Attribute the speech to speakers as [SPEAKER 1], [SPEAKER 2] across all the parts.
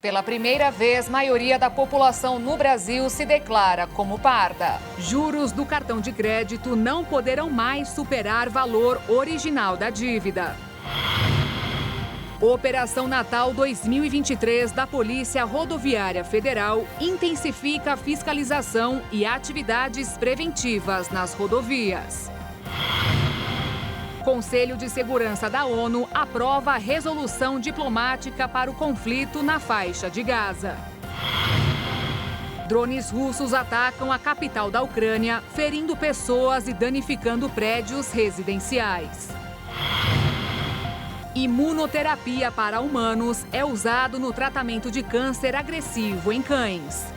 [SPEAKER 1] Pela primeira vez, maioria da população no Brasil se declara como parda.
[SPEAKER 2] Juros do cartão de crédito não poderão mais superar valor original da dívida. Operação Natal 2023 da Polícia Rodoviária Federal intensifica a fiscalização e atividades preventivas nas rodovias. Conselho de Segurança da ONU aprova a resolução diplomática para o conflito na faixa de Gaza. Drones russos atacam a capital da Ucrânia, ferindo pessoas e danificando prédios residenciais. Imunoterapia para humanos é usado no tratamento de câncer agressivo em cães.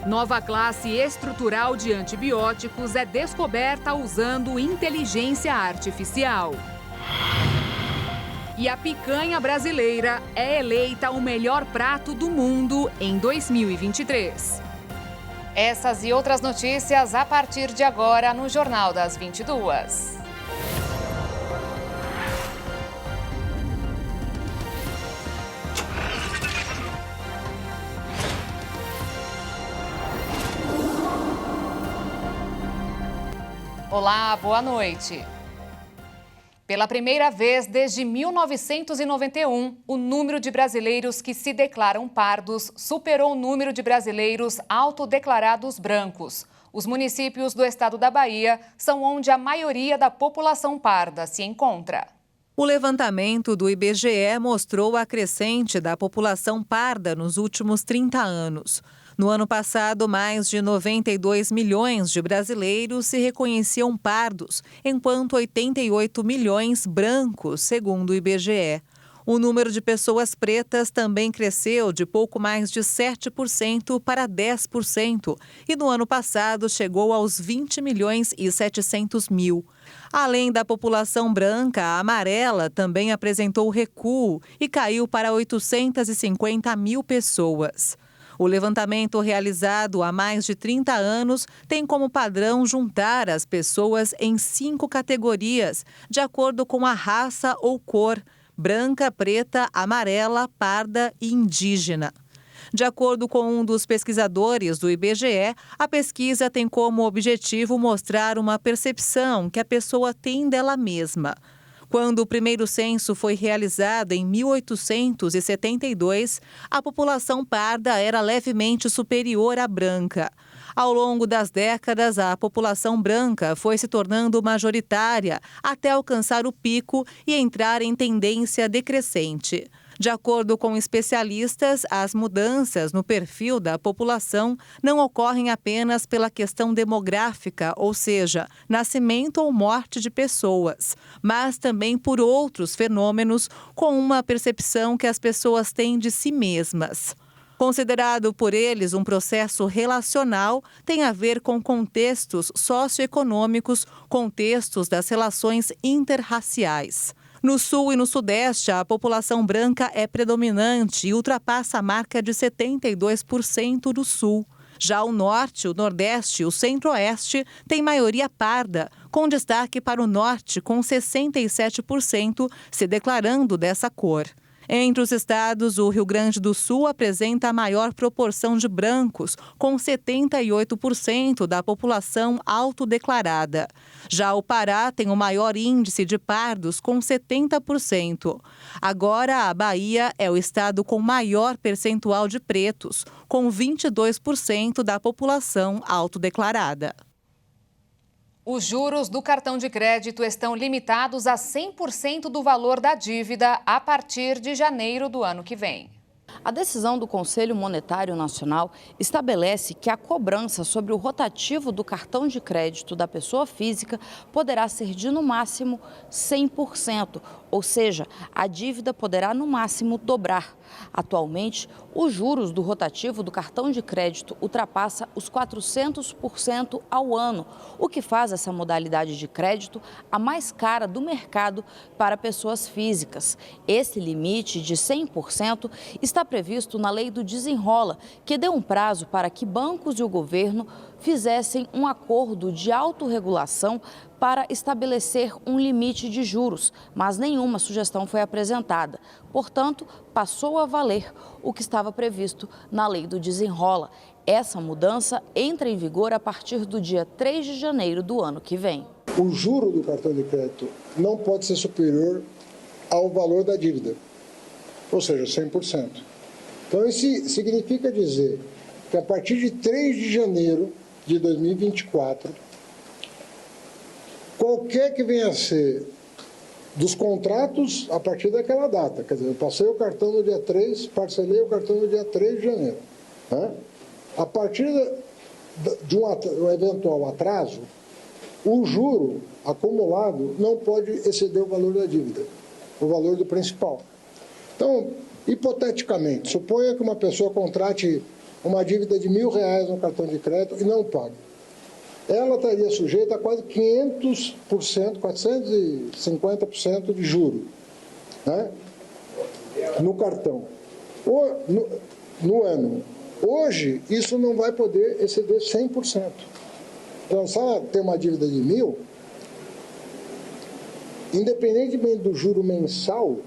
[SPEAKER 2] Nova classe estrutural de antibióticos é descoberta usando inteligência artificial. E a picanha brasileira é eleita o melhor prato do mundo em 2023.
[SPEAKER 1] Essas e outras notícias a partir de agora no Jornal das 22. Olá, boa noite. Pela primeira vez desde 1991, o número de brasileiros que se declaram pardos superou o número de brasileiros autodeclarados brancos. Os municípios do estado da Bahia são onde a maioria da população parda se encontra.
[SPEAKER 3] O levantamento do IBGE mostrou a crescente da população parda nos últimos 30 anos. No ano passado, mais de 92 milhões de brasileiros se reconheciam pardos, enquanto 88 milhões brancos, segundo o IBGE. O número de pessoas pretas também cresceu de pouco mais de 7% para 10%, e no ano passado chegou aos 20 milhões e 700 mil. Além da população branca, a amarela também apresentou recuo e caiu para 850 mil pessoas. O levantamento realizado há mais de 30 anos tem como padrão juntar as pessoas em 5 categorias, de acordo com a raça ou cor: branca, preta, amarela, parda e indígena. De acordo com um dos pesquisadores do IBGE, a pesquisa tem como objetivo mostrar uma percepção que a pessoa tem dela mesma. Quando o primeiro censo foi realizado em 1872, a população parda era levemente superior à branca. Ao longo das décadas, a população branca foi se tornando majoritária até alcançar o pico e entrar em tendência decrescente. De acordo com especialistas, as mudanças no perfil da população não ocorrem apenas pela questão demográfica, ou seja, nascimento ou morte de pessoas, mas também por outros fenômenos, com uma percepção que as pessoas têm de si mesmas. Considerado por eles um processo relacional, tem a ver com contextos socioeconômicos, contextos das relações interraciais. No Sul e no Sudeste, a população branca é predominante e ultrapassa a marca de 72% do Sul. Já o Norte, o Nordeste e o Centro-Oeste têm maioria parda, com destaque para o Norte, com 67% se declarando dessa cor. Entre os estados, o Rio Grande do Sul apresenta a maior proporção de brancos, com 78% da população autodeclarada. Já o Pará tem o maior índice de pardos, com 70%. Agora, a Bahia é o estado com maior percentual de pretos, com 22% da população autodeclarada.
[SPEAKER 1] Os juros do cartão de crédito estão limitados a 100% do valor da dívida a partir de janeiro do ano que vem.
[SPEAKER 4] A decisão do Conselho Monetário Nacional estabelece que a cobrança sobre o rotativo do cartão de crédito da pessoa física poderá ser de, no máximo, 100%, ou seja, a dívida poderá, no máximo, dobrar. Atualmente, os juros do rotativo do cartão de crédito ultrapassa os 400% ao ano, o que faz essa modalidade de crédito a mais cara do mercado para pessoas físicas. Esse limite de 100% está previsto na lei do Desenrola, que deu um prazo para que bancos e o governo fizessem um acordo de autorregulação para estabelecer um limite de juros, mas nenhuma sugestão foi apresentada. Portanto, passou a valer o que estava previsto na lei do Desenrola. Essa mudança entra em vigor a partir do dia 3 de janeiro do ano que vem.
[SPEAKER 5] O juro do cartão de crédito não pode ser superior ao valor da dívida, ou seja, 100%. Então, isso significa dizer que a partir de 3 de janeiro de 2024, qualquer que venha a ser dos contratos a partir daquela data, quer dizer, eu passei o cartão no dia 3, parcelei o cartão no dia 3 de janeiro, né? A partir de um eventual atraso, o juro acumulado não pode exceder o valor da dívida, o valor do principal. Então, hipoteticamente, suponha que uma pessoa contrate uma dívida de R$1.000 no cartão de crédito e não pague. Ela estaria sujeita a quase 500%, 450% de juro, né, no cartão, no ano. Hoje, isso não vai poder exceder 100%. Então, se ela tem uma dívida de 1.000, independentemente do juro mensal,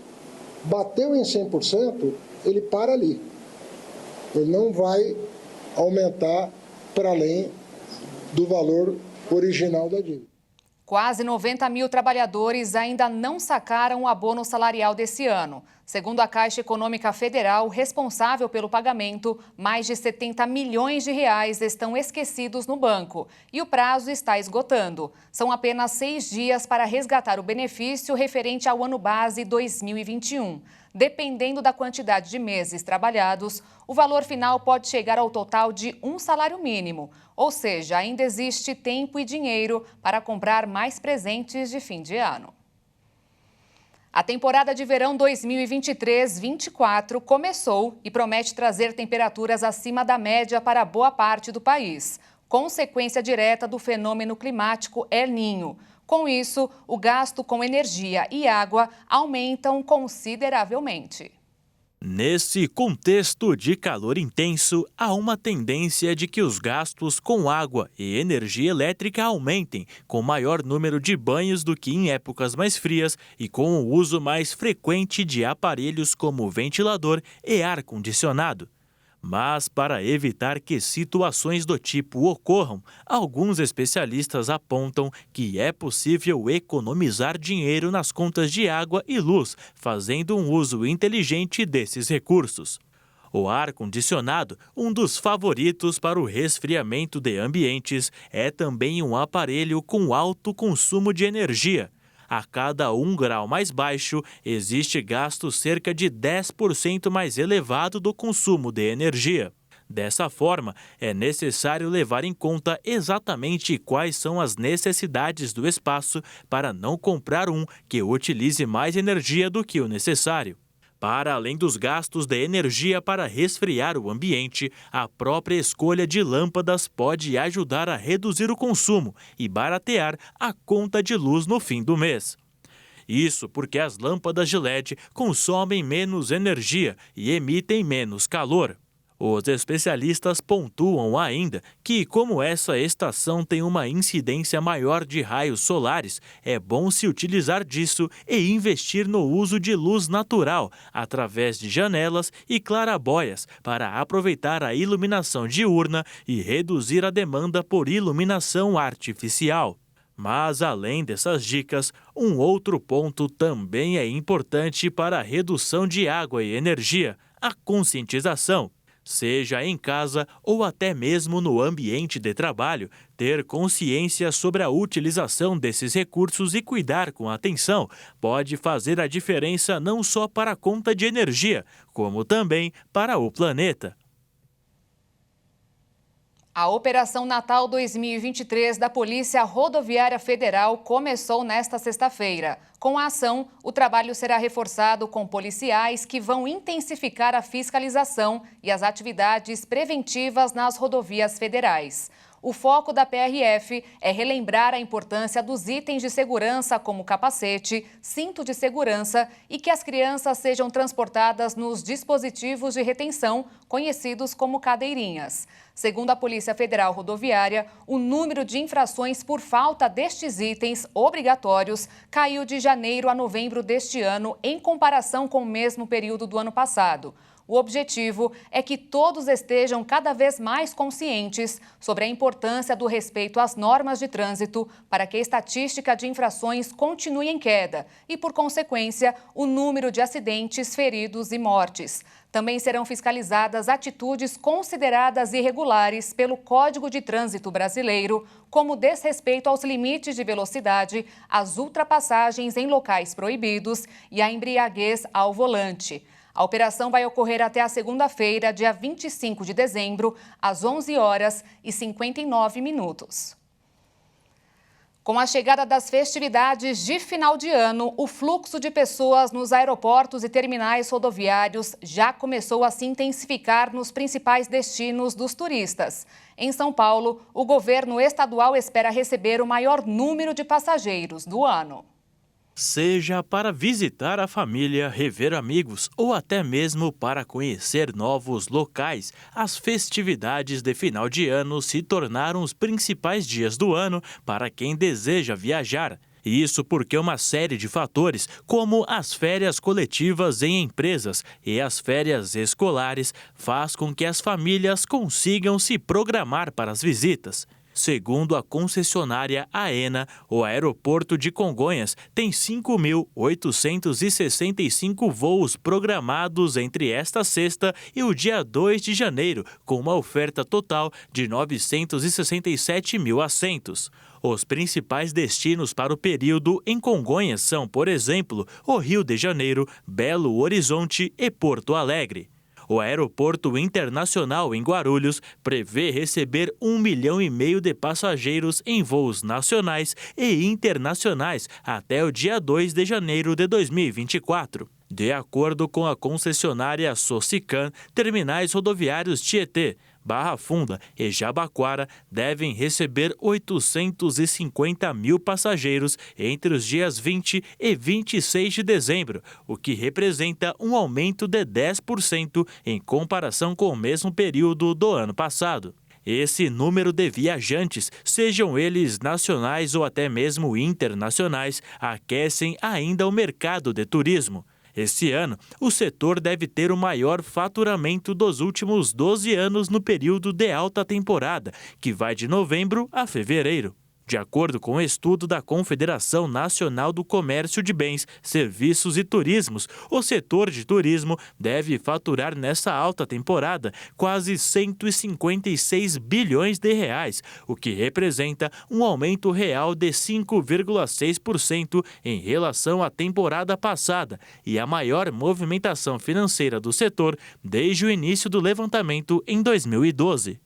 [SPEAKER 5] bateu em 100%, ele para ali. Ele não vai aumentar para além do valor original da dívida.
[SPEAKER 1] Quase 90 mil trabalhadores ainda não sacaram o abono salarial desse ano. Segundo a Caixa Econômica Federal, responsável pelo pagamento, mais de 70 milhões de reais estão esquecidos no banco e o prazo está esgotando. São apenas 6 dias para resgatar o benefício referente ao ano base 2021. Dependendo da quantidade de meses trabalhados, o valor final pode chegar ao total de um salário mínimo. Ou seja, ainda existe tempo e dinheiro para comprar mais presentes de fim de ano. A temporada de verão 2023-24 começou e promete trazer temperaturas acima da média para boa parte do país, consequência direta do fenômeno climático El Niño. Com isso, o gasto com energia e água aumentam consideravelmente.
[SPEAKER 6] Nesse contexto de calor intenso, há uma tendência de que os gastos com água e energia elétrica aumentem, com maior número de banhos do que em épocas mais frias e com o uso mais frequente de aparelhos como ventilador e ar-condicionado. Mas, para evitar que situações do tipo ocorram, alguns especialistas apontam que é possível economizar dinheiro nas contas de água e luz, fazendo um uso inteligente desses recursos. O ar-condicionado, um dos favoritos para o resfriamento de ambientes, é também um aparelho com alto consumo de energia. A cada 1 grau mais baixo, existe gasto cerca de 10% mais elevado do consumo de energia. Dessa forma, é necessário levar em conta exatamente quais são as necessidades do espaço para não comprar um que utilize mais energia do que o necessário. Para além dos gastos de energia para resfriar o ambiente, a própria escolha de lâmpadas pode ajudar a reduzir o consumo e baratear a conta de luz no fim do mês. Isso porque as lâmpadas de LED consomem menos energia e emitem menos calor. Os especialistas pontuam ainda que, como essa estação tem uma incidência maior de raios solares, é bom se utilizar disso e investir no uso de luz natural, através de janelas e clarabóias, para aproveitar a iluminação diurna e reduzir a demanda por iluminação artificial. Mas, além dessas dicas, um outro ponto também é importante para a redução de água e energia: a conscientização. Seja em casa ou até mesmo no ambiente de trabalho, ter consciência sobre a utilização desses recursos e cuidar com atenção pode fazer a diferença não só para a conta de energia, como também para o planeta.
[SPEAKER 1] A Operação Natal 2023 da Polícia Rodoviária Federal começou nesta sexta-feira. Com a ação, o trabalho será reforçado com policiais que vão intensificar a fiscalização e as atividades preventivas nas rodovias federais. O foco da PRF é relembrar a importância dos itens de segurança como capacete, cinto de segurança e que as crianças sejam transportadas nos dispositivos de retenção, conhecidos como cadeirinhas. Segundo a Polícia Federal Rodoviária, o número de infrações por falta destes itens obrigatórios caiu de janeiro a novembro deste ano em comparação com o mesmo período do ano passado. O objetivo é que todos estejam cada vez mais conscientes sobre a importância do respeito às normas de trânsito para que a estatística de infrações continue em queda e, por consequência, o número de acidentes, feridos e mortes. Também serão fiscalizadas atitudes consideradas irregulares pelo Código de Trânsito Brasileiro, como desrespeito aos limites de velocidade, as ultrapassagens em locais proibidos e a embriaguez ao volante. A operação vai ocorrer até a segunda-feira, dia 25 de dezembro, às 11h59. Com a chegada das festividades de final de ano, o fluxo de pessoas nos aeroportos e terminais rodoviários já começou a se intensificar nos principais destinos dos turistas. Em São Paulo, o governo estadual espera receber o maior número de passageiros do ano.
[SPEAKER 6] Seja para visitar a família, rever amigos ou até mesmo para conhecer novos locais, as festividades de final de ano se tornaram os principais dias do ano para quem deseja viajar. Isso porque uma série de fatores, como as férias coletivas em empresas e as férias escolares, faz com que as famílias consigam se programar para as visitas. Segundo a concessionária AENA, o aeroporto de Congonhas tem 5.865 voos programados entre esta sexta e o dia 2 de janeiro, com uma oferta total de 967 mil assentos. Os principais destinos para o período em Congonhas são, por exemplo, o Rio de Janeiro, Belo Horizonte e Porto Alegre. O Aeroporto Internacional em Guarulhos prevê receber 1,5 milhão de passageiros em voos nacionais e internacionais até o dia 2 de janeiro de 2024. De acordo com a concessionária Socican, terminais rodoviários Tietê, Barra Funda e Jabaquara devem receber 850 mil passageiros entre os dias 20 e 26 de dezembro, o que representa um aumento de 10% em comparação com o mesmo período do ano passado. Esse número de viajantes, sejam eles nacionais ou até mesmo internacionais, aquecem ainda o mercado de turismo. Este ano, o setor deve ter o maior faturamento dos últimos 12 anos no período de alta temporada, que vai de novembro a fevereiro. De acordo com o estudo da Confederação Nacional do Comércio de Bens, Serviços e Turismos, o setor de turismo deve faturar nessa alta temporada quase 156 bilhões de reais, o que representa um aumento real de 5,6% em relação à temporada passada e a maior movimentação financeira do setor desde o início do levantamento em 2012.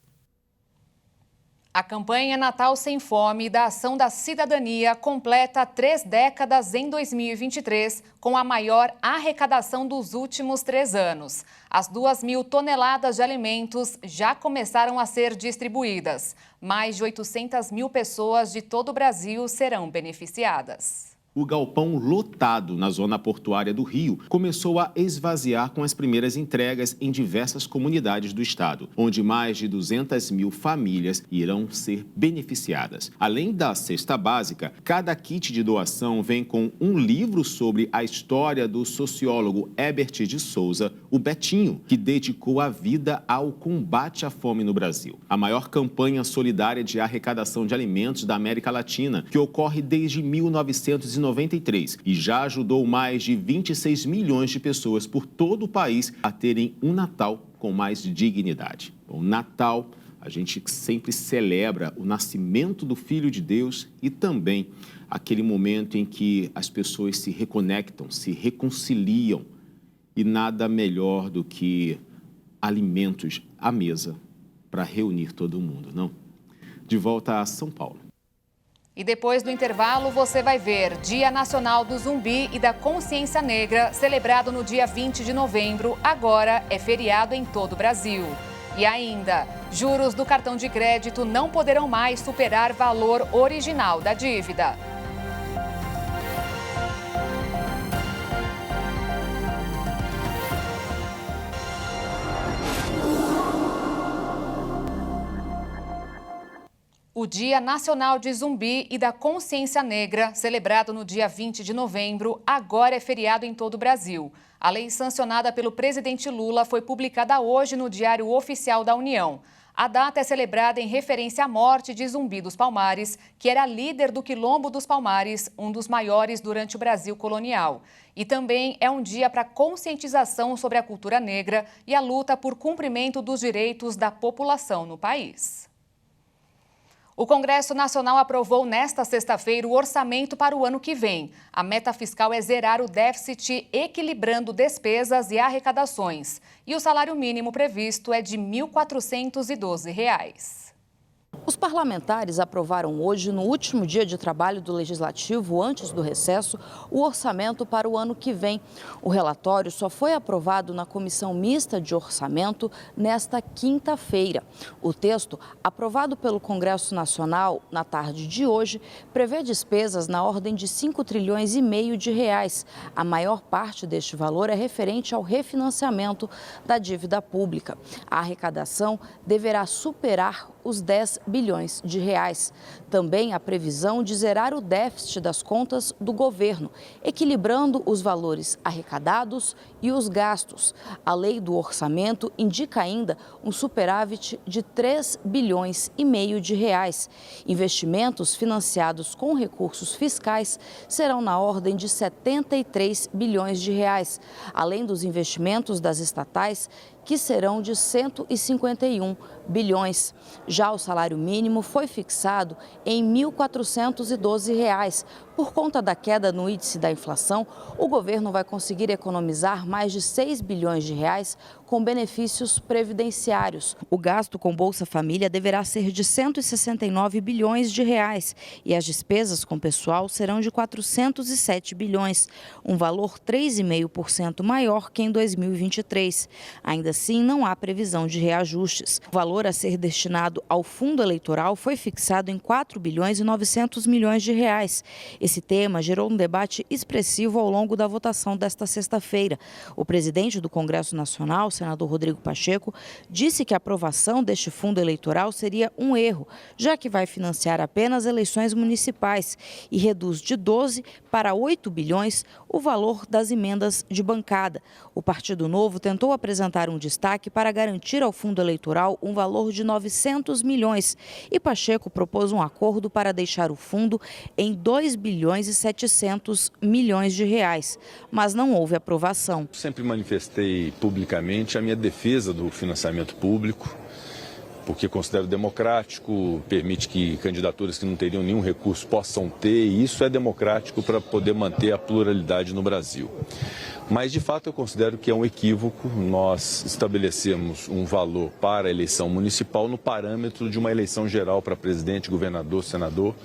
[SPEAKER 1] A campanha Natal Sem Fome da Ação da Cidadania completa 3 décadas em 2023, com a maior arrecadação dos últimos 3 anos. As 2.000 toneladas de alimentos já começaram a ser distribuídas. Mais de 800 mil pessoas de todo o Brasil serão beneficiadas.
[SPEAKER 7] O galpão lotado na zona portuária do Rio começou a esvaziar com as primeiras entregas em diversas comunidades do estado, onde mais de 200 mil famílias irão ser beneficiadas. Além da cesta básica, cada kit de doação vem com um livro sobre a história do sociólogo Herbert de Souza, o Betinho, que dedicou a vida ao combate à fome no Brasil. A maior campanha solidária de arrecadação de alimentos da América Latina, que ocorre desde 1993 e já ajudou mais de 26 milhões de pessoas por todo o país a terem um Natal com mais dignidade. O Natal, a gente sempre celebra o nascimento do Filho de Deus e também aquele momento em que as pessoas se reconectam, se reconciliam e nada melhor do que alimentos à mesa para reunir todo mundo, não? De volta a São Paulo.
[SPEAKER 1] E depois do intervalo, você vai ver Dia Nacional do Zumbi e da Consciência Negra, celebrado no dia 20 de novembro. Agora é feriado em todo o Brasil. E ainda, Juros do cartão de crédito não poderão mais superar valor original da dívida. O Dia Nacional de Zumbi e da Consciência Negra, celebrado no dia 20 de novembro, agora é feriado em todo o Brasil. A lei sancionada pelo presidente Lula foi publicada hoje no Diário Oficial da União. A data é celebrada em referência à morte de Zumbi dos Palmares, que era líder do Quilombo dos Palmares, um dos maiores durante o Brasil colonial. E também é um dia para conscientização sobre a cultura negra e a luta por cumprimento dos direitos da população no país. O Congresso Nacional aprovou nesta sexta-feira o orçamento para o ano que vem. A meta fiscal é zerar o déficit equilibrando despesas e arrecadações. E o salário mínimo previsto é de R$ 1.412.
[SPEAKER 4] Os parlamentares aprovaram hoje, no último dia de trabalho do Legislativo, antes do recesso, o orçamento para o ano que vem. O relatório só foi aprovado na Comissão Mista de Orçamento nesta quinta-feira. O texto, aprovado pelo Congresso Nacional na tarde de hoje, prevê despesas na ordem de 5,5 trilhões de reais. A maior parte deste valor é referente ao refinanciamento da dívida pública. A arrecadação deverá superar os 10 bilhões de reais. Também a previsão de zerar o déficit das contas do governo, equilibrando os valores arrecadados e os gastos. A lei do orçamento indica ainda um superávit de 3,5 bilhões de reais. Investimentos financiados com recursos fiscais serão na ordem de 73 bilhões de reais, além dos investimentos das estatais, que serão de 151 bilhões. Já o salário mínimo foi fixado em R$ 1.412. Por conta da queda no índice da inflação, o governo vai conseguir economizar mais de 6 bilhões de reais com benefícios previdenciários. O gasto com Bolsa Família deverá ser de 169 bilhões de reais e as despesas com pessoal serão de 407 bilhões, um valor 3,5% maior que em 2023. Ainda assim, não há previsão de reajustes. O valor a ser destinado ao fundo eleitoral foi fixado em 4 bilhões e 900 milhões de reais. Esse tema gerou um debate expressivo ao longo da votação desta sexta-feira. O presidente do Congresso Nacional, senador Rodrigo Pacheco, disse que a aprovação deste fundo eleitoral seria um erro, já que vai financiar apenas eleições municipais e reduz de 12 para 8 bilhões o valor das emendas de bancada. O Partido Novo tentou apresentar um destaque para garantir ao fundo eleitoral um valor de 900 milhões e Pacheco propôs um acordo para deixar o fundo em 2 bilhões e 700 milhões de reais, mas não houve aprovação.
[SPEAKER 8] Sempre manifestei publicamente a minha defesa do financiamento público, porque considero democrático, permite que candidaturas que não teriam nenhum recurso possam ter, e isso é democrático para poder manter a pluralidade no Brasil. Mas, de fato, eu considero que é um equívoco nós estabelecemos um valor para a eleição municipal no parâmetro de uma eleição geral para presidente, governador, senador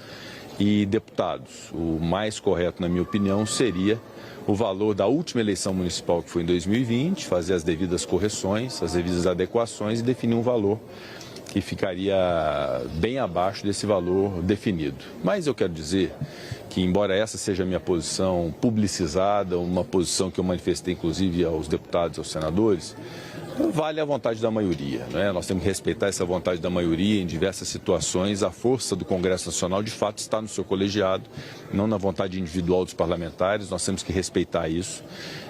[SPEAKER 8] e deputados. O mais correto, na minha opinião, seria o valor da última eleição municipal, que foi em 2020, fazer as devidas correções, as devidas adequações e definir um valor que ficaria bem abaixo desse valor definido. Mas eu quero dizer que, embora essa seja a minha posição publicizada, uma posição que eu manifestei inclusive aos deputados e aos senadores, vale a vontade da maioria, né? Nós temos que respeitar essa vontade da maioria em diversas situações. A força do Congresso Nacional, de fato, está no seu colegiado, não na vontade individual dos parlamentares. Nós temos que respeitar isso.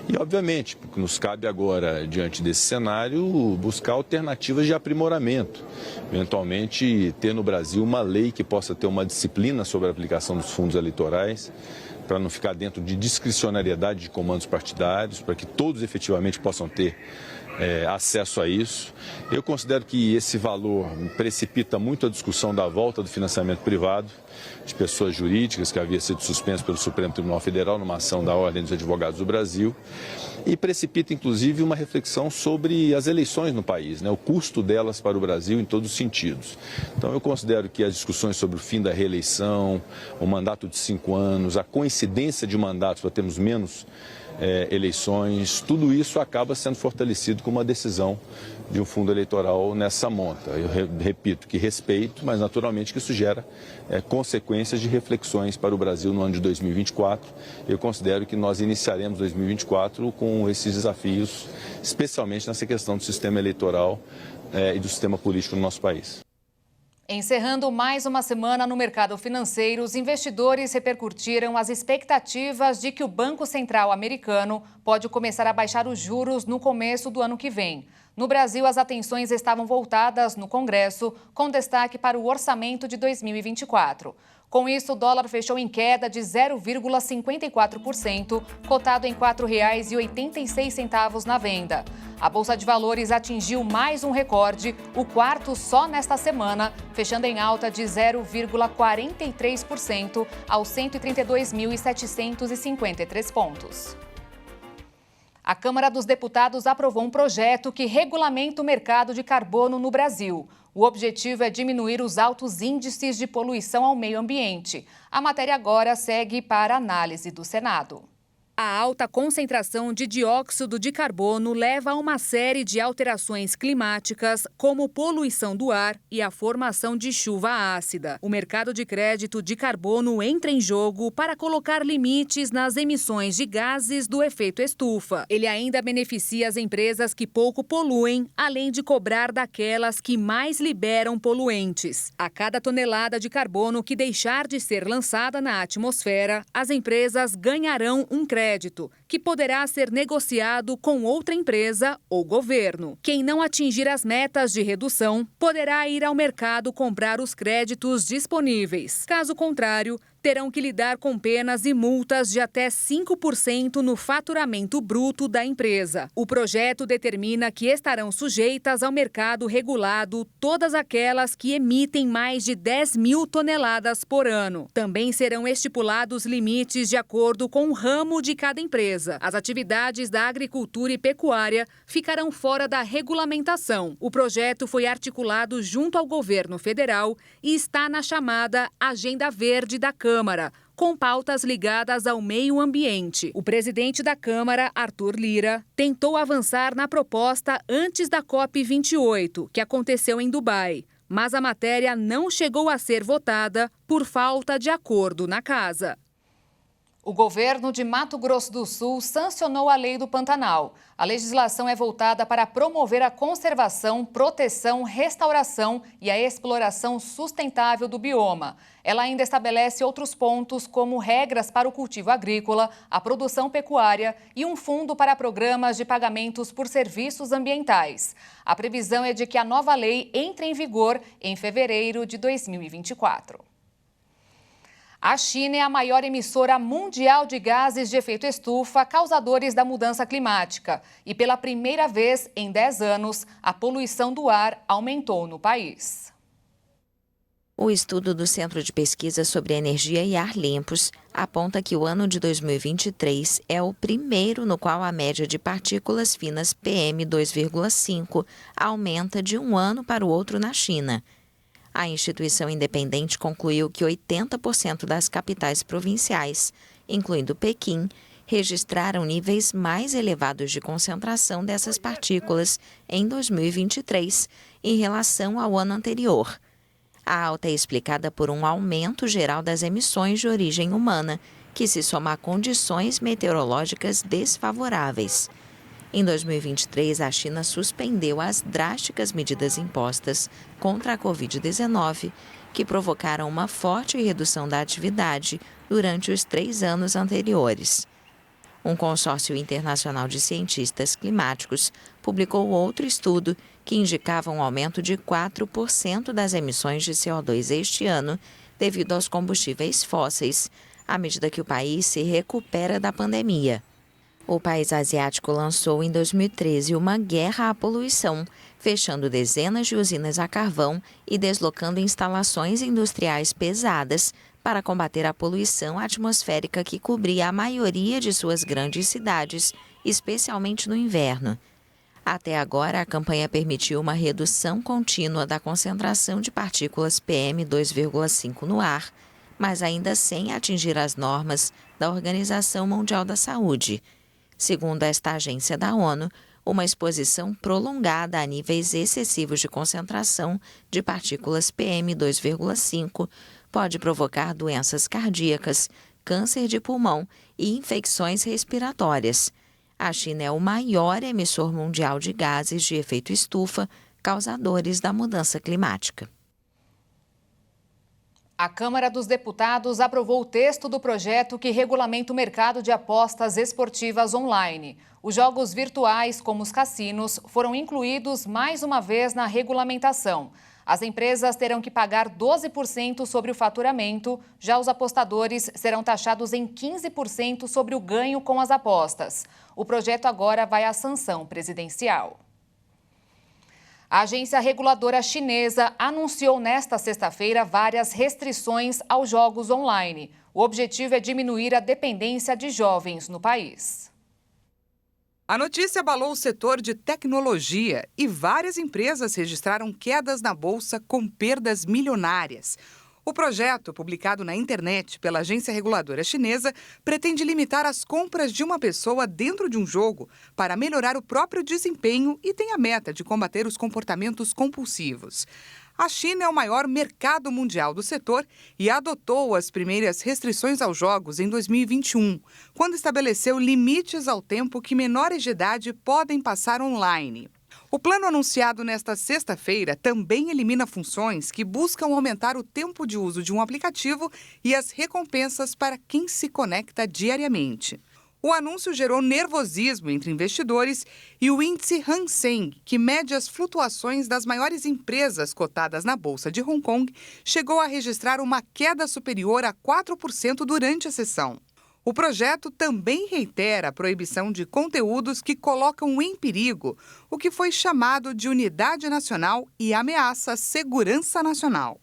[SPEAKER 8] E, obviamente, nos cabe agora, diante desse cenário, buscar alternativas de aprimoramento. Eventualmente, ter no Brasil uma lei que possa ter uma disciplina sobre a aplicação dos fundos eleitorais, para não ficar dentro de discricionariedade de comandos partidários, para que todos efetivamente possam ter acesso a isso. Eu considero que esse valor precipita muito a discussão da volta do financiamento privado de pessoas jurídicas, que havia sido suspenso pelo Supremo Tribunal Federal numa ação da Ordem dos Advogados do Brasil, e precipita inclusive uma reflexão sobre as eleições no país, né? O custo delas para o Brasil em todos os sentidos. Então eu considero que as discussões sobre o fim da reeleição, o mandato de 5 anos, a coincidência de mandatos para termos menos eleições, tudo isso acaba sendo fortalecido com uma decisão de um fundo eleitoral nessa monta. Eu repito que respeito, mas naturalmente que isso gera consequências de reflexões para o Brasil no ano de 2024. Eu considero que nós iniciaremos 2024 com esses desafios, especialmente nessa questão do sistema eleitoral e do sistema político no nosso país.
[SPEAKER 1] Encerrando mais uma semana no mercado financeiro, os investidores repercutiram as expectativas de que o Banco Central americano pode começar a baixar os juros no começo do ano que vem. No Brasil, as atenções estavam voltadas no Congresso, com destaque para o orçamento de 2024. Com isso, o dólar fechou em queda de 0,54%, cotado em R$ 4,86 na venda. A Bolsa de Valores atingiu mais um recorde, o quarto só nesta semana, fechando em alta de 0,43% aos 132.753 pontos. A Câmara dos Deputados aprovou um projeto que regulamenta o mercado de carbono no Brasil. O objetivo é diminuir os altos índices de poluição ao meio ambiente. A matéria agora segue para análise do Senado.
[SPEAKER 2] A alta concentração de dióxido de carbono leva a uma série de alterações climáticas, como poluição do ar e a formação de chuva ácida. O mercado de crédito de carbono entra em jogo para colocar limites nas emissões de gases do efeito estufa. Ele ainda beneficia as empresas que pouco poluem, além de cobrar daquelas que mais liberam poluentes. A cada tonelada de carbono que deixar de ser lançada na atmosfera, as empresas ganharão um crédito, que poderá ser negociado com outra empresa ou governo. Quem não atingir as metas de redução poderá ir ao mercado comprar os créditos disponíveis. Caso contrário, terão que lidar com penas e multas de até 5% no faturamento bruto da empresa. O projeto determina que estarão sujeitas ao mercado regulado todas aquelas que emitem mais de 10 mil toneladas por ano. Também serão estipulados limites de acordo com o ramo de cada empresa. As atividades da agricultura e pecuária ficarão fora da regulamentação. O projeto foi articulado junto ao governo federal e está na chamada Agenda Verde da Câmara, com pautas ligadas ao meio ambiente. O presidente da Câmara, Arthur Lira, tentou avançar na proposta antes da COP28, que aconteceu em Dubai. Mas a matéria não chegou a ser votada por falta de acordo na casa.
[SPEAKER 1] O governo de Mato Grosso do Sul sancionou a Lei do Pantanal. A legislação é voltada para promover a conservação, proteção, restauração e a exploração sustentável do bioma. Ela ainda estabelece outros pontos, como regras para o cultivo agrícola, a produção pecuária e um fundo para programas de pagamentos por serviços ambientais. A previsão é de que a nova lei entre em vigor em fevereiro de 2024. A China é a maior emissora mundial de gases de efeito estufa causadores da mudança climática. E pela primeira vez em 10 anos, a poluição do ar aumentou no país.
[SPEAKER 9] O estudo do Centro de Pesquisa sobre Energia e Ar Limpos aponta que o ano de 2023 é o primeiro no qual a média de partículas finas PM2,5 aumenta de um ano para o outro na China. A instituição independente concluiu que 80% das capitais provinciais, incluindo Pequim, registraram níveis mais elevados de concentração dessas partículas em 2023 em relação ao ano anterior. A alta é explicada por um aumento geral das emissões de origem humana, que se soma a condições meteorológicas desfavoráveis. Em 2023, a China suspendeu as drásticas medidas impostas contra a Covid-19, que provocaram uma forte redução da atividade durante os 3 anos anteriores. Um consórcio internacional de cientistas climáticos publicou outro estudo que indicava um aumento de 4% das emissões de CO2 este ano devido aos combustíveis fósseis, à medida que o país se recupera da pandemia. O país asiático lançou em 2013 uma guerra à poluição, fechando dezenas de usinas a carvão e deslocando instalações industriais pesadas para combater a poluição atmosférica que cobria a maioria de suas grandes cidades, especialmente no inverno. Até agora, a campanha permitiu uma redução contínua da concentração de partículas PM2,5 no ar, mas ainda sem atingir as normas da Organização Mundial da Saúde. Segundo esta agência da ONU, uma exposição prolongada a níveis excessivos de concentração de partículas PM2,5 pode provocar doenças cardíacas, câncer de pulmão e infecções respiratórias. A China é o maior emissor mundial de gases de efeito estufa, causadores da mudança climática.
[SPEAKER 1] A Câmara dos Deputados aprovou o texto do projeto que regulamenta o mercado de apostas esportivas online. Os jogos virtuais, como os cassinos, foram incluídos mais uma vez na regulamentação. As empresas terão que pagar 12% sobre o faturamento, já os apostadores serão taxados em 15% sobre o ganho com as apostas. O projeto agora vai à sanção presidencial. A agência reguladora chinesa anunciou nesta sexta-feira várias restrições aos jogos online. O objetivo é diminuir a dependência de jovens no país.
[SPEAKER 10] A notícia abalou o setor de tecnologia e várias empresas registraram quedas na bolsa com perdas milionárias. O projeto, publicado na internet pela agência reguladora chinesa, pretende limitar as compras de uma pessoa dentro de um jogo para melhorar o próprio desempenho e tem a meta de combater os comportamentos compulsivos. A China é o maior mercado mundial do setor e adotou as primeiras restrições aos jogos em 2021, quando estabeleceu limites ao tempo que menores de idade podem passar online. O plano anunciado nesta sexta-feira também elimina funções que buscam aumentar o tempo de uso de um aplicativo e as recompensas para quem se conecta diariamente. O anúncio gerou nervosismo entre investidores e o índice Hang Seng, que mede as flutuações das maiores empresas cotadas na Bolsa de Hong Kong, chegou a registrar uma queda superior a 4% durante a sessão. O projeto também reitera a proibição de conteúdos que colocam em perigo o que foi chamado de unidade nacional e ameaça a segurança nacional.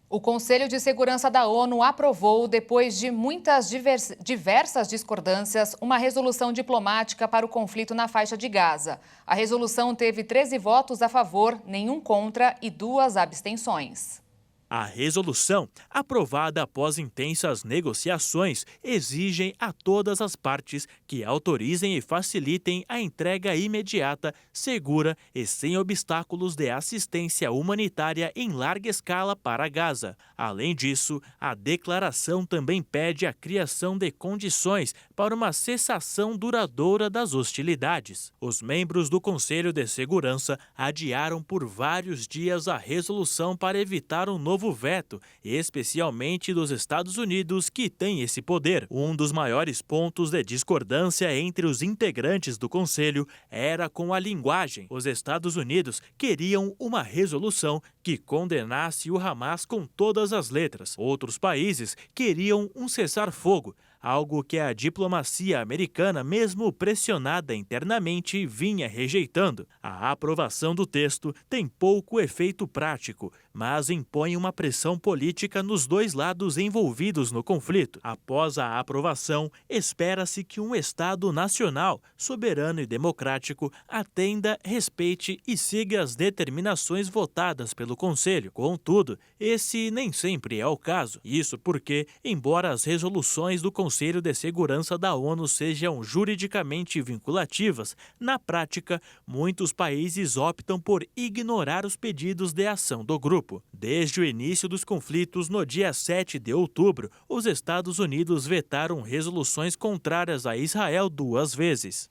[SPEAKER 1] O Conselho de Segurança da ONU aprovou, depois de muitas diversas discordâncias, uma resolução diplomática para o conflito na faixa de Gaza. A resolução teve 13 votos a favor, nenhum contra e 2 abstenções.
[SPEAKER 6] A resolução, aprovada após intensas negociações, exige a todas as partes que autorizem e facilitem a entrega imediata, segura e sem obstáculos de assistência humanitária em larga escala para Gaza. Além disso, a declaração também pede a criação de condições para uma cessação duradoura das hostilidades. Os membros do Conselho de Segurança adiaram por vários dias a resolução para evitar um novo veto, especialmente dos Estados Unidos, que tem esse poder. Um dos maiores pontos de discordância entre os integrantes do Conselho era com a linguagem. Os Estados Unidos queriam uma resolução que condenasse o Hamas com todas as letras. Outros países queriam um cessar-fogo, algo que a diplomacia americana, mesmo pressionada internamente, vinha rejeitando. A aprovação do texto tem pouco efeito prático, mas impõe uma pressão política nos dois lados envolvidos no conflito. Após a aprovação, espera-se que um Estado nacional, soberano e democrático, atenda, respeite e siga as determinações votadas pelo Conselho. Contudo, esse nem sempre é o caso. Isso porque, embora as resoluções do Conselho de Segurança da ONU sejam juridicamente vinculativas, na prática, muitos países optam por ignorar os pedidos de ação do grupo. Desde o início dos conflitos, no dia 7 de outubro, os Estados Unidos vetaram resoluções contrárias a Israel 2 vezes.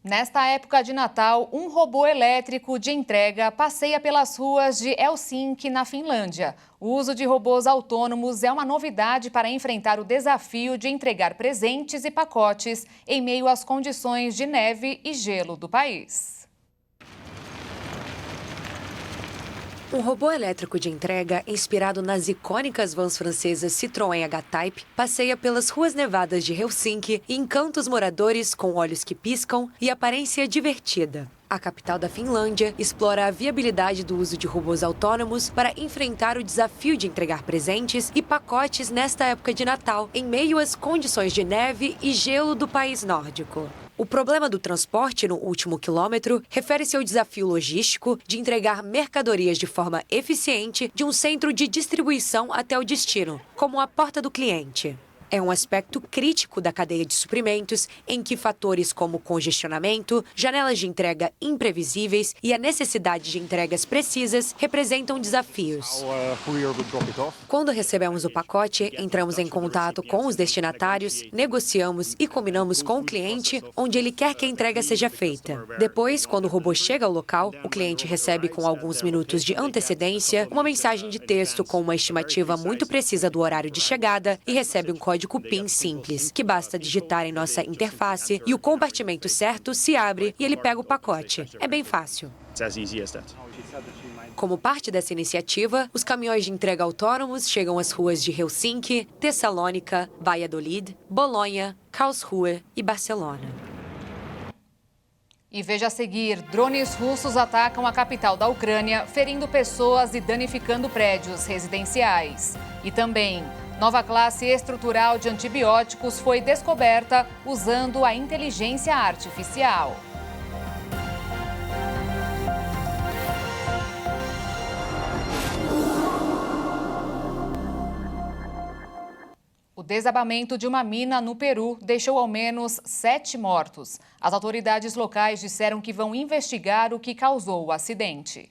[SPEAKER 1] Nesta época de Natal, um robô elétrico de entrega passeia pelas ruas de Helsinki, na Finlândia. O uso de robôs autônomos é uma novidade para enfrentar o desafio de entregar presentes e pacotes em meio às condições de neve e gelo do país.
[SPEAKER 11] Um robô elétrico de entrega, inspirado nas icônicas vans francesas Citroën H-Type, passeia pelas ruas nevadas de Helsinki e encanta os moradores com olhos que piscam e aparência divertida. A capital da Finlândia explora a viabilidade do uso de robôs autônomos para enfrentar o desafio de entregar presentes e pacotes nesta época de Natal, em meio às condições de neve e gelo do país nórdico. O problema do transporte no último quilômetro refere-se ao desafio logístico de entregar mercadorias de forma eficiente de um centro de distribuição até o destino, como a porta do cliente. É um aspecto crítico da cadeia de suprimentos, em que fatores como congestionamento, janelas de entrega imprevisíveis e a necessidade de entregas precisas representam desafios. Quando recebemos o pacote, entramos em contato com os destinatários, negociamos e combinamos com o cliente onde ele quer que a entrega seja feita. Depois, quando o robô chega ao local, o cliente recebe com alguns minutos de antecedência uma mensagem de texto com uma estimativa muito precisa do horário de chegada e recebe um código PIN simples, que basta digitar em nossa interface e o compartimento certo se abre e ele pega o pacote. É bem fácil. Como parte dessa iniciativa, os caminhões de entrega autônomos chegam às ruas de Helsinki, Tessalônica, Valladolid, Bolonha, Karlsruhe e Barcelona.
[SPEAKER 1] E veja a seguir, drones russos atacam a capital da Ucrânia, ferindo pessoas e danificando prédios residenciais. E também, nova classe estrutural de antibióticos foi descoberta usando a inteligência artificial. O desabamento de uma mina no Peru deixou ao menos 7 mortos. As autoridades locais disseram que vão investigar o que causou o acidente.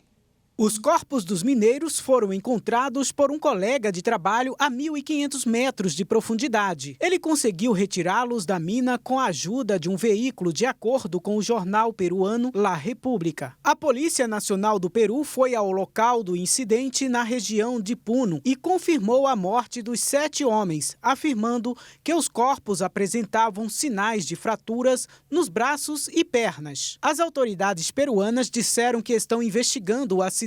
[SPEAKER 12] Os corpos dos mineiros foram encontrados por um colega de trabalho a 1.500 metros de profundidade. Ele conseguiu retirá-los da mina com a ajuda de um veículo, de acordo com o jornal peruano La República. A Polícia Nacional do Peru foi ao local do incidente na região de Puno e confirmou a morte dos 7 homens, afirmando que os corpos apresentavam sinais de fraturas nos braços e pernas. As autoridades peruanas disseram que estão investigando o acidente,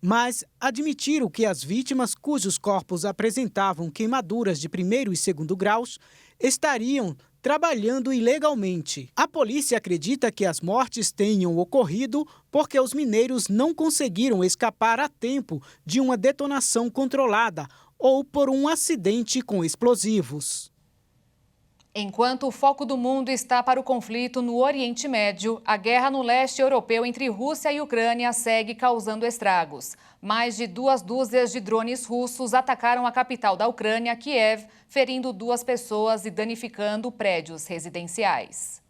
[SPEAKER 12] mas admitiram que as vítimas cujos corpos apresentavam queimaduras de 1º e 2º graus estariam trabalhando ilegalmente. A polícia acredita que as mortes tenham ocorrido porque os mineiros não conseguiram escapar a tempo de uma detonação controlada ou por um acidente com explosivos.
[SPEAKER 1] Enquanto o foco do mundo está para o conflito no Oriente Médio, a guerra no leste europeu entre Rússia e Ucrânia segue causando estragos. Mais de 2 dúzias de drones russos atacaram a capital da Ucrânia, Kiev, ferindo 2 pessoas e danificando prédios residenciais.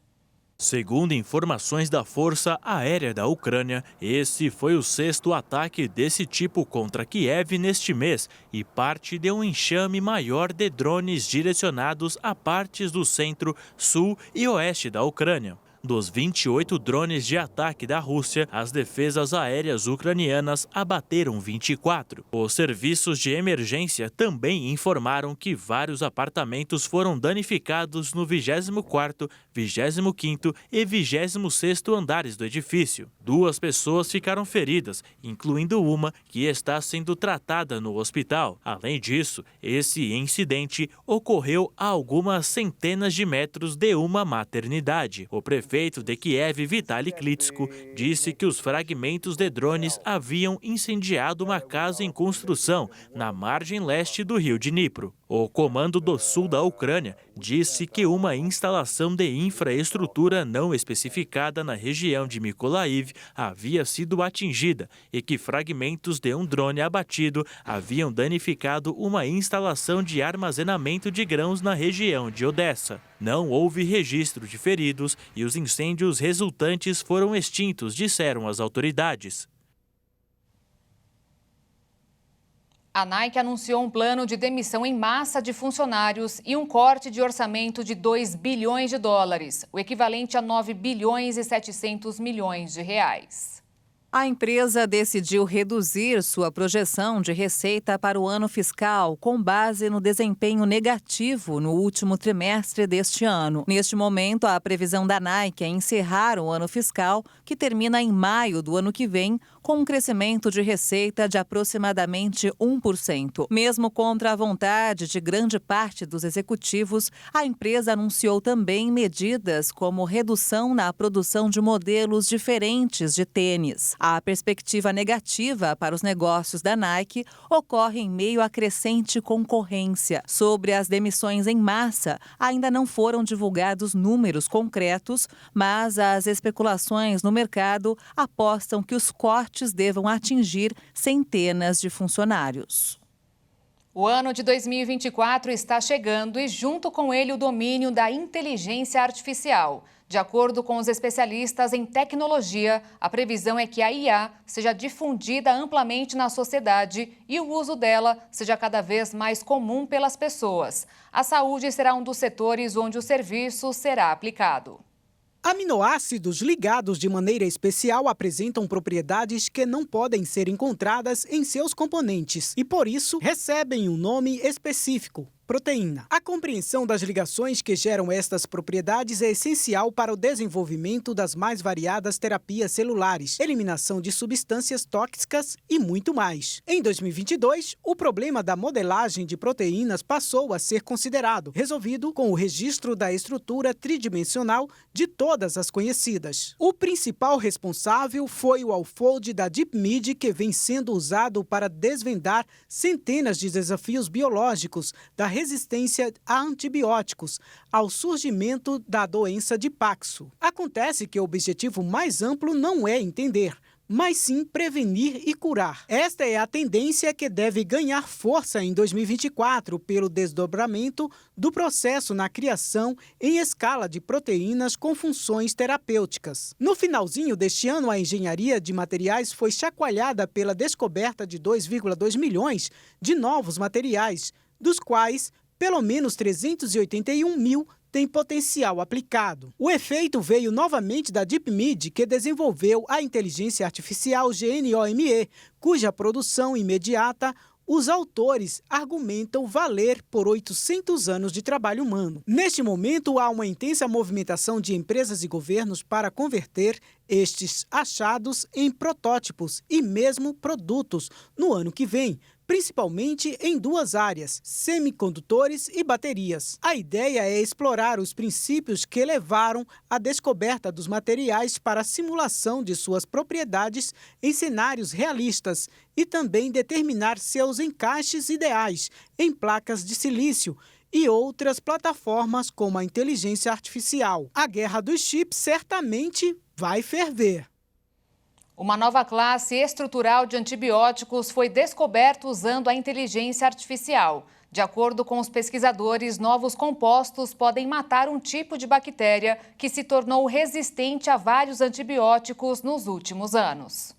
[SPEAKER 6] Segundo informações da Força Aérea da Ucrânia, esse foi o 6º ataque desse tipo contra Kiev neste mês e parte de um enxame maior de drones direcionados a partes do centro, sul e oeste da Ucrânia. Dos 28 drones de ataque da Rússia, as defesas aéreas ucranianas abateram 24. Os serviços de emergência também informaram que vários apartamentos foram danificados no 24º, 25º e 26º andares do edifício. 2 pessoas ficaram feridas, incluindo uma que está sendo tratada no hospital. Além disso, esse incidente ocorreu a algumas centenas de metros de uma maternidade. O prefeito de Kiev, Vitaly Klitschko, disse que os fragmentos de drones haviam incendiado uma casa em construção na margem leste do rio Dnipro. O Comando do Sul da Ucrânia disse que uma instalação de infraestrutura não especificada na região de Mykolaiv havia sido atingida e que fragmentos de um drone abatido haviam danificado uma instalação de armazenamento de grãos na região de Odessa. Não houve registro de feridos e os incêndios resultantes foram extintos, disseram as autoridades.
[SPEAKER 1] A Nike anunciou um plano de demissão em massa de funcionários e um corte de orçamento de 2 bilhões de dólares, o equivalente a 9 bilhões e 700 milhões de reais.
[SPEAKER 3] A empresa decidiu reduzir sua projeção de receita para o ano fiscal com base no desempenho negativo no último trimestre deste ano. Neste momento, a previsão da Nike é encerrar o ano fiscal, que termina em maio do ano que vem, com um crescimento de receita de aproximadamente 1%. Mesmo contra a vontade de grande parte dos executivos, a empresa anunciou também medidas como redução na produção de modelos diferentes de tênis. A perspectiva negativa para os negócios da Nike ocorre em meio à crescente concorrência. Sobre as demissões em massa, ainda não foram divulgados números concretos, mas as especulações no mercado apostam que os cortes devam atingir centenas de funcionários.
[SPEAKER 1] O ano de 2024 está chegando e, junto com ele, o domínio da inteligência artificial. De acordo com os especialistas em tecnologia, a previsão é que a IA seja difundida amplamente na sociedade e o uso dela seja cada vez mais comum pelas pessoas. A saúde será um dos setores onde o serviço será aplicado.
[SPEAKER 12] Aminoácidos ligados de maneira especial apresentam propriedades que não podem ser encontradas em seus componentes e, por isso, recebem um nome específico: proteína. A compreensão das ligações que geram estas propriedades é essencial para o desenvolvimento das mais variadas terapias celulares, eliminação de substâncias tóxicas e muito mais. Em 2022, o problema da modelagem de proteínas passou a ser considerado, resolvido com o registro da estrutura tridimensional de todas as conhecidas. O principal responsável foi o AlphaFold da DeepMind, que vem sendo usado para desvendar centenas de desafios biológicos da resistência a antibióticos ao surgimento da doença de Paxo. Acontece que o objetivo mais amplo não é entender, mas sim prevenir e curar. Esta é a tendência que deve ganhar força em 2024 pelo desdobramento do processo na criação em escala de proteínas com funções terapêuticas. No finalzinho deste ano, a engenharia de materiais foi chacoalhada pela descoberta de 2,2 milhões de novos materiais, dos quais pelo menos 381 mil têm potencial aplicado. O efeito veio novamente da DeepMind, que desenvolveu a inteligência artificial GNOME, cuja produção imediata os autores argumentam valer por 800 anos de trabalho humano. Neste momento, há uma intensa movimentação de empresas e governos para converter estes achados em protótipos e mesmo produtos no ano que vem, principalmente em duas áreas: semicondutores e baterias. A ideia é explorar os princípios que levaram à descoberta dos materiais para a simulação de suas propriedades em cenários realistas e também determinar seus encaixes ideais em placas de silício e outras plataformas como a inteligência artificial. A guerra dos chips certamente vai ferver.
[SPEAKER 1] Uma nova classe estrutural de antibióticos foi descoberta usando a inteligência artificial. De acordo com os pesquisadores, novos compostos podem matar um tipo de bactéria que se tornou resistente a vários antibióticos nos últimos anos.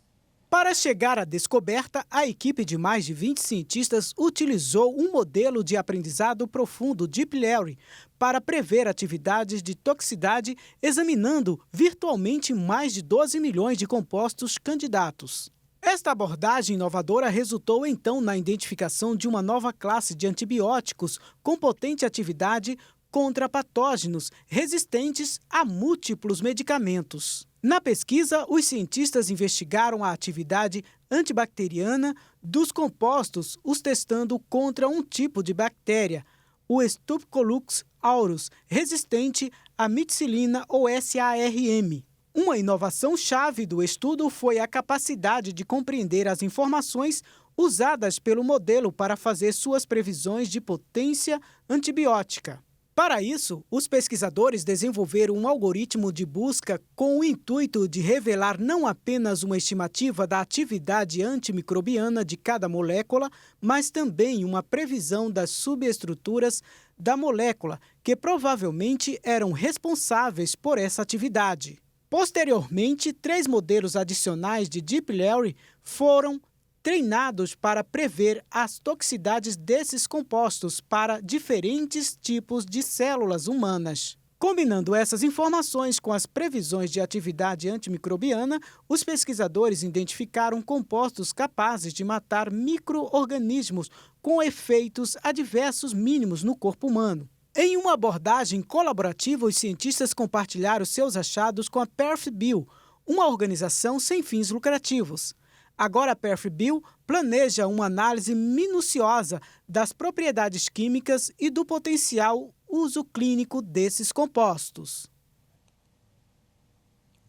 [SPEAKER 12] Para chegar à descoberta, a equipe de mais de 20 cientistas utilizou um modelo de aprendizado profundo, Deep Learning, para prever atividades de toxicidade, examinando virtualmente mais de 12 milhões de compostos candidatos. Esta abordagem inovadora resultou então na identificação de uma nova classe de antibióticos com potente atividade contra patógenos resistentes a múltiplos medicamentos. Na pesquisa, os cientistas investigaram a atividade antibacteriana dos compostos, os testando contra um tipo de bactéria, o Staphylococcus aureus, resistente à meticilina ou SARM. Uma inovação-chave do estudo foi a capacidade de compreender as informações usadas pelo modelo para fazer suas previsões de potência antibiótica. Para isso, os pesquisadores desenvolveram um algoritmo de busca com o intuito de revelar não apenas uma estimativa da atividade antimicrobiana de cada molécula, mas também uma previsão das subestruturas da molécula, que provavelmente eram responsáveis por essa atividade. Posteriormente, 3 modelos adicionais de Deep Learning foram treinados para prever as toxicidades desses compostos para diferentes tipos de células humanas. Combinando essas informações com as previsões de atividade antimicrobiana, os pesquisadores identificaram compostos capazes de matar micro-organismos com efeitos adversos mínimos no corpo humano. Em uma abordagem colaborativa, os cientistas compartilharam seus achados com a PerfBio, uma organização sem fins lucrativos. Agora, a PerfBio planeja uma análise minuciosa das propriedades químicas e do potencial uso clínico desses compostos.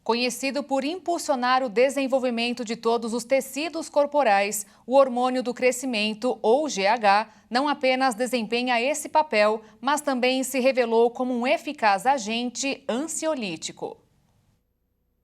[SPEAKER 1] Conhecido por impulsionar o desenvolvimento de todos os tecidos corporais, o hormônio do crescimento, ou GH, não apenas desempenha esse papel, mas também se revelou como um eficaz agente ansiolítico.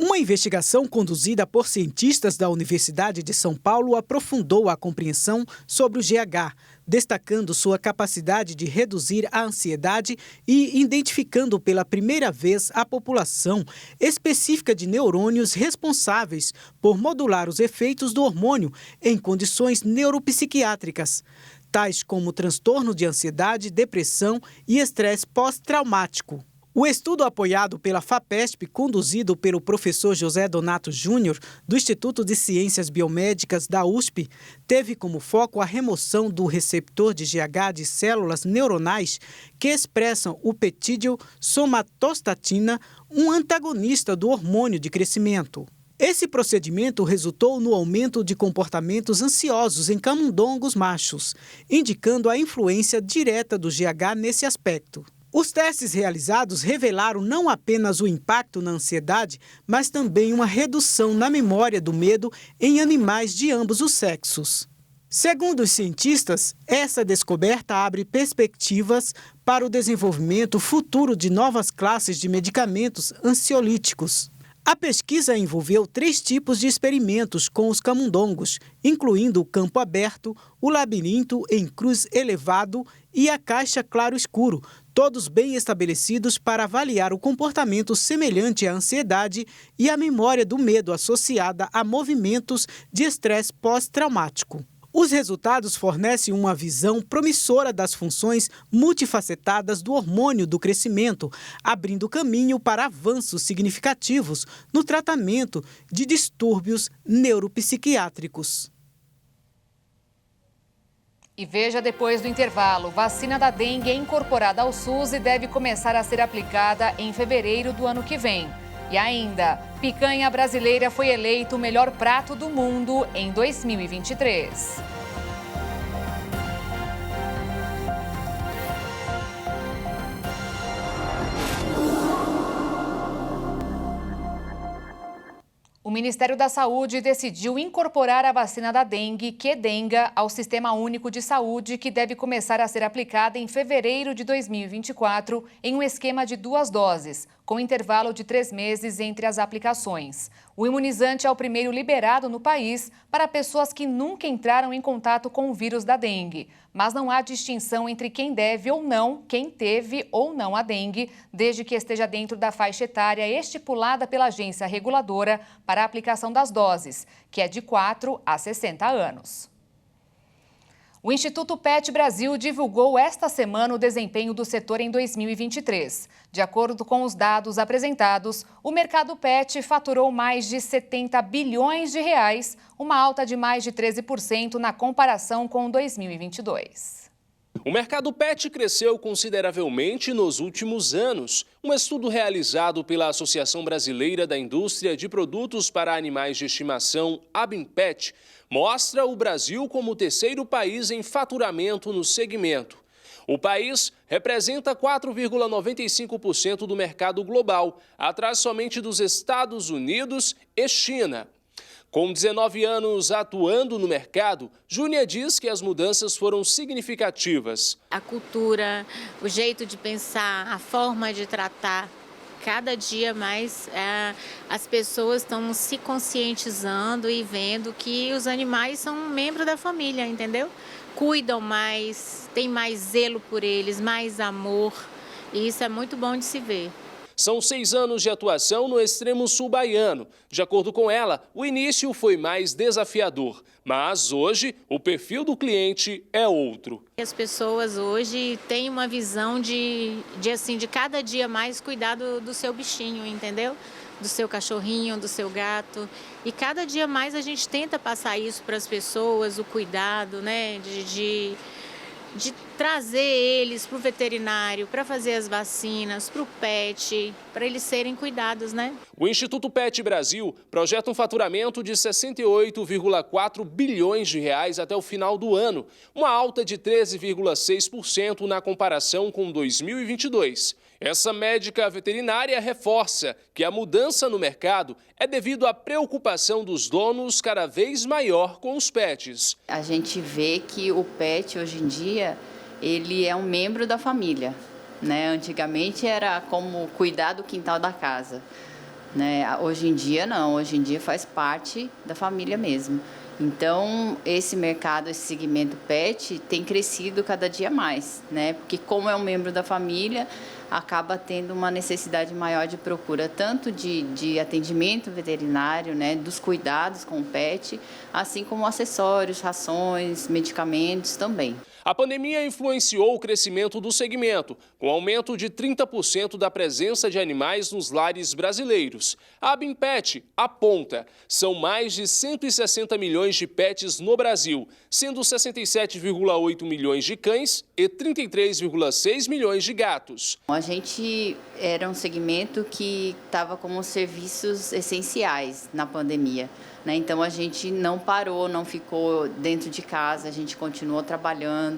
[SPEAKER 12] Uma investigação conduzida por cientistas da Universidade de São Paulo aprofundou a compreensão sobre o GH, destacando sua capacidade de reduzir a ansiedade e identificando pela primeira vez a população específica de neurônios responsáveis por modular os efeitos do hormônio em condições neuropsiquiátricas, tais como transtorno de ansiedade, depressão e estresse pós-traumático. O estudo apoiado pela FAPESP, conduzido pelo professor José Donato Júnior, do Instituto de Ciências Biomédicas da USP, teve como foco a remoção do receptor de GH de células neuronais que expressam o peptídeo somatostatina, um antagonista do hormônio de crescimento. Esse procedimento resultou no aumento de comportamentos ansiosos em camundongos machos, indicando a influência direta do GH nesse aspecto. Os testes realizados revelaram não apenas o impacto na ansiedade, mas também uma redução na memória do medo em animais de ambos os sexos. Segundo os cientistas, essa descoberta abre perspectivas para o desenvolvimento futuro de novas classes de medicamentos ansiolíticos. A pesquisa envolveu 3 tipos de experimentos com os camundongos, incluindo o campo aberto, o labirinto em cruz elevado e a caixa claro-escuro, todos bem estabelecidos para avaliar o comportamento semelhante à ansiedade e à memória do medo associada a movimentos de estresse pós-traumático. Os resultados fornecem uma visão promissora das funções multifacetadas do hormônio do crescimento, abrindo caminho para avanços significativos no tratamento de distúrbios neuropsiquiátricos.
[SPEAKER 1] E veja depois do intervalo, vacina da dengue é incorporada ao SUS e deve começar a ser aplicada em fevereiro do ano que vem. E ainda, picanha brasileira foi eleito o melhor prato do mundo em 2023. O Ministério da Saúde decidiu incorporar a vacina da dengue, Qdenga, ao Sistema Único de Saúde, que deve começar a ser aplicada em fevereiro de 2024, em um esquema de 2 doses, com intervalo de 3 meses entre as aplicações. O imunizante é o primeiro liberado no país para pessoas que nunca entraram em contato com o vírus da dengue. Mas não há distinção entre quem deve ou não, quem teve ou não a dengue, desde que esteja dentro da faixa etária estipulada pela agência reguladora para a aplicação das doses, que é de 4 a 60 anos. O Instituto PET Brasil divulgou esta semana o desempenho do setor em 2023. De acordo com os dados apresentados, o mercado PET faturou mais de 70 bilhões de reais, uma alta de mais de 13% na comparação com 2022.
[SPEAKER 13] O mercado PET cresceu consideravelmente nos últimos anos. Um estudo realizado pela Associação Brasileira da Indústria de Produtos para Animais de Estimação, ABIMPET, mostra o Brasil como o 3º país em faturamento no segmento. O país representa 4,95% do mercado global, atrás somente dos Estados Unidos e China. Com 19 anos atuando no mercado, Júnia diz que as mudanças foram significativas.
[SPEAKER 14] A cultura, o jeito de pensar, a forma de tratar, cada dia mais as pessoas estão se conscientizando e vendo que os animais são um membro da família, entendeu? Cuidam mais, têm mais zelo por eles, mais amor, e isso é muito bom de se ver.
[SPEAKER 13] São 6 anos de atuação no extremo sul baiano. De acordo com ela, o início foi mais desafiador, mas hoje o perfil do cliente é outro.
[SPEAKER 14] As pessoas hoje têm uma visão de cada dia mais cuidar do seu bichinho, entendeu? Do seu cachorrinho, do seu gato. E cada dia mais a gente tenta passar isso para as pessoas, o cuidado, né? De trazer eles para o veterinário, para fazer as vacinas, para o PET, para eles serem cuidados, né?
[SPEAKER 13] O Instituto PET Brasil projeta um faturamento de 68,4 bilhões de reais até o final do ano, uma alta de 13,6% na comparação com 2022. Essa médica veterinária reforça que a mudança no mercado é devido à preocupação dos donos cada vez maior com os pets.
[SPEAKER 15] A gente vê que o pet, hoje em dia, ele é um membro da família, né? Antigamente era como cuidar do quintal da casa. né? Hoje em dia não, hoje em dia faz parte da família mesmo. Então, esse mercado, esse segmento pet tem crescido cada dia mais, né? Porque como é um membro da família, acaba tendo uma necessidade maior de procura, tanto de atendimento veterinário, né? Dos cuidados com o pet, assim como acessórios, rações, medicamentos também.
[SPEAKER 13] A pandemia influenciou o crescimento do segmento, com aumento de 30% da presença de animais nos lares brasileiros. A Abimpet aponta, são mais de 160 milhões de pets no Brasil, sendo 67,8 milhões de cães e 33,6 milhões de gatos.
[SPEAKER 15] A gente era um segmento que estava como serviços essenciais na pandemia, né? Então a gente não parou, não ficou dentro de casa, a gente continuou trabalhando,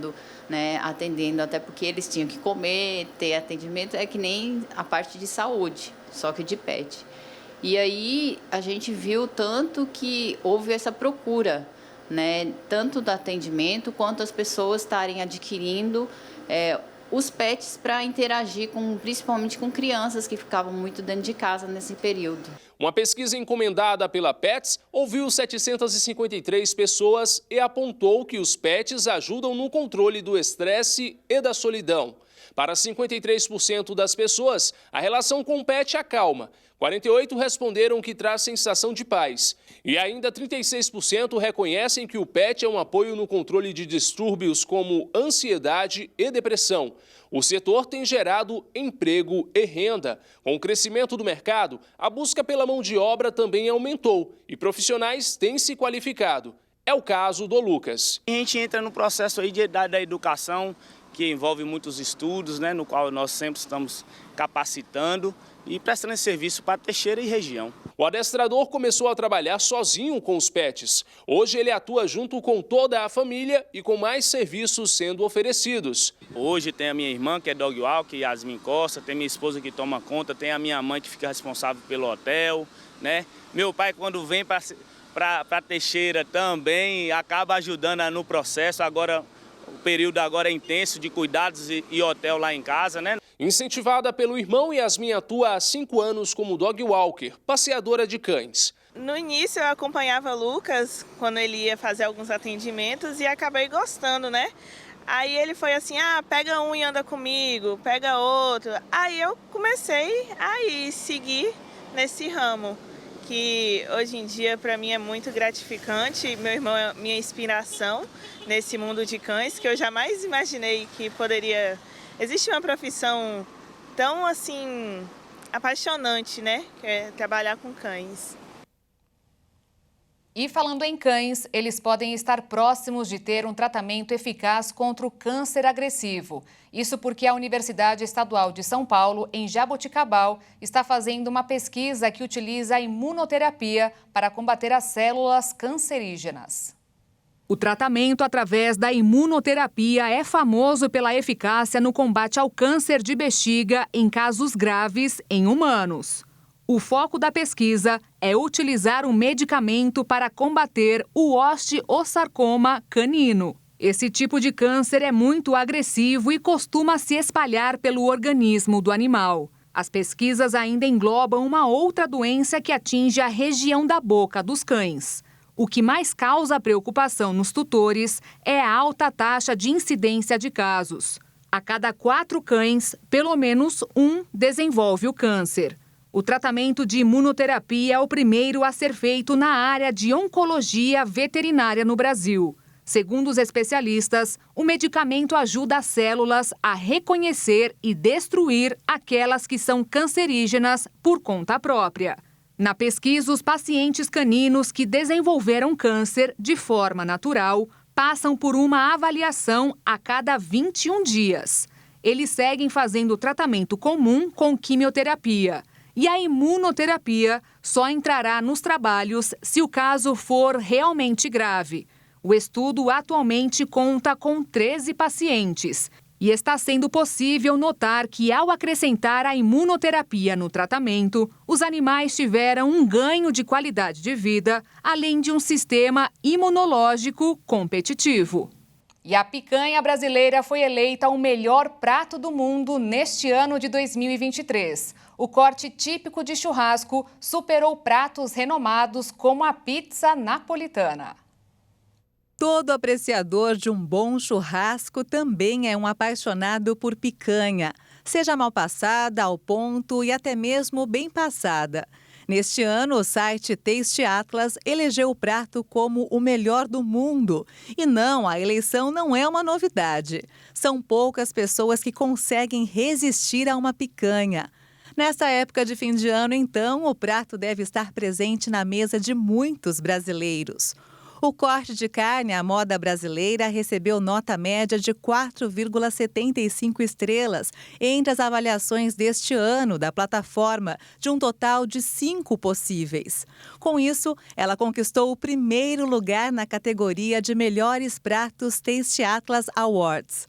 [SPEAKER 15] né, atendendo, até porque eles tinham que comer, ter atendimento, é que nem a parte de saúde, só que de pet. E aí a gente viu tanto que houve essa procura, né, tanto do atendimento quanto as pessoas estarem adquirindo os pets para interagir principalmente com crianças que ficavam muito dentro de casa nesse período.
[SPEAKER 13] Uma pesquisa encomendada pela Pets ouviu 753 pessoas e apontou que os pets ajudam no controle do estresse e da solidão. Para 53% das pessoas, a relação com o pet acalma. 48% responderam que traz sensação de paz. E ainda 36% reconhecem que o pet é um apoio no controle de distúrbios como ansiedade e depressão. O setor tem gerado emprego e renda. Com o crescimento do mercado, a busca pela mão de obra também aumentou e profissionais têm se qualificado. É o caso do Lucas.
[SPEAKER 16] A gente entra no processo aí da educação, que envolve muitos estudos, né, no qual nós sempre estamos capacitando e prestando serviço para Teixeira e região.
[SPEAKER 13] O adestrador começou a trabalhar sozinho com os pets. Hoje ele atua junto com toda a família e com mais serviços sendo oferecidos.
[SPEAKER 16] Hoje tem a minha irmã, que é dog walk, Yasmin Costa, tem minha esposa que toma conta, tem a minha mãe que fica responsável pelo hotel, né? Meu pai, quando vem para Teixeira, também acaba ajudando no processo. Agora, o período agora é intenso de cuidados e hotel lá em casa, né?
[SPEAKER 13] Incentivada pelo irmão, Yasmin atua há 5 anos como dog walker, passeadora de cães.
[SPEAKER 17] No início eu acompanhava o Lucas quando ele ia fazer alguns atendimentos e acabei gostando, né? Aí ele foi assim, pega um e anda comigo, pega outro. Aí eu comecei a seguir nesse ramo, que hoje em dia para mim é muito gratificante. Meu irmão é minha inspiração nesse mundo de cães, que eu jamais imaginei que poderia... Existe uma profissão tão, assim, apaixonante, né? Que é trabalhar com cães.
[SPEAKER 1] E falando em cães, eles podem estar próximos de ter um tratamento eficaz contra o câncer agressivo. Isso porque a Universidade Estadual de São Paulo, em Jaboticabal, está fazendo uma pesquisa que utiliza a imunoterapia para combater as células cancerígenas.
[SPEAKER 2] O tratamento através da imunoterapia é famoso pela eficácia no combate ao câncer de bexiga em casos graves em humanos. O foco da pesquisa é utilizar um medicamento para combater o osteosarcoma canino. Esse tipo de câncer é muito agressivo e costuma se espalhar pelo organismo do animal. As pesquisas ainda englobam uma outra doença que atinge a região da boca dos cães. O que mais causa preocupação nos tutores é a alta taxa de incidência de casos. A cada 4 cães, pelo menos um desenvolve o câncer. O tratamento de imunoterapia é o primeiro a ser feito na área de oncologia veterinária no Brasil. Segundo os especialistas, o medicamento ajuda as células a reconhecer e destruir aquelas que são cancerígenas por conta própria. Na pesquisa, os pacientes caninos que desenvolveram câncer de forma natural passam por uma avaliação a cada 21 dias. Eles seguem fazendo tratamento comum com quimioterapia. E a imunoterapia só entrará nos trabalhos se o caso for realmente grave. O estudo atualmente conta com 13 pacientes. E está sendo possível notar que, ao acrescentar a imunoterapia no tratamento, os animais tiveram um ganho de qualidade de vida, além de um sistema imunológico competitivo.
[SPEAKER 1] E a picanha brasileira foi eleita o melhor prato do mundo neste ano de 2023. O corte típico de churrasco superou pratos renomados como a pizza napolitana.
[SPEAKER 3] Todo apreciador de um bom churrasco também é um apaixonado por picanha, seja mal passada, ao ponto e até mesmo bem passada. Neste ano, o site Taste Atlas elegeu o prato como o melhor do mundo. E não, a eleição não é uma novidade. São poucas pessoas que conseguem resistir a uma picanha. Nessa época de fim de ano, então, o prato deve estar presente na mesa de muitos brasileiros. O corte de carne à moda brasileira recebeu nota média de 4,75 estrelas entre as avaliações deste ano da plataforma, de um total de 5 possíveis. Com isso, ela conquistou o primeiro lugar na categoria de melhores pratos Taste Atlas Awards.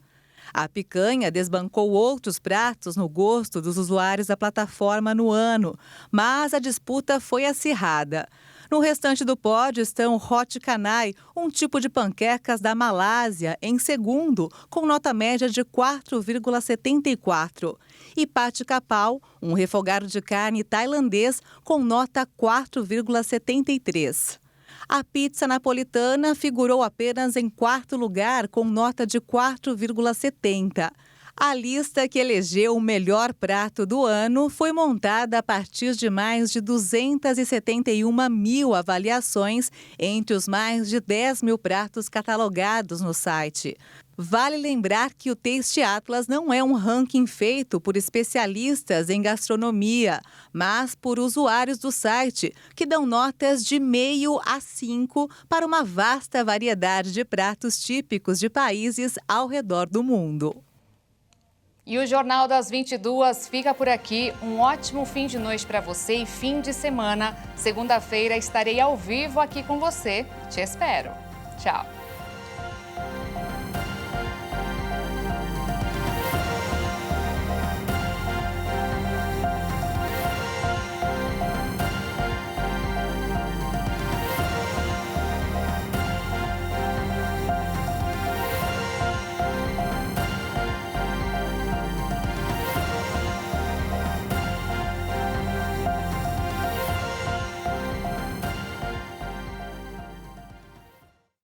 [SPEAKER 3] A picanha desbancou outros pratos no gosto dos usuários da plataforma no ano, mas a disputa foi acirrada. No restante do pódio estão Hot Canai, um tipo de panquecas da Malásia, em segundo, com nota média de 4,74. E Pati Kapau, um refogado de carne tailandês, com nota 4,73. A pizza napolitana figurou apenas em quarto lugar, com nota de 4,70. A lista que elegeu o melhor prato do ano foi montada a partir de mais de 271 mil avaliações entre os mais de 10 mil pratos catalogados no site. Vale lembrar que o Taste Atlas não é um ranking feito por especialistas em gastronomia, mas por usuários do site, que dão notas de 0,5 a 5 para uma vasta variedade de pratos típicos de países ao redor do mundo.
[SPEAKER 1] E o Jornal das 22 fica por aqui. Um ótimo fim de noite para você e fim de semana. Segunda-feira estarei ao vivo aqui com você. Te espero. Tchau.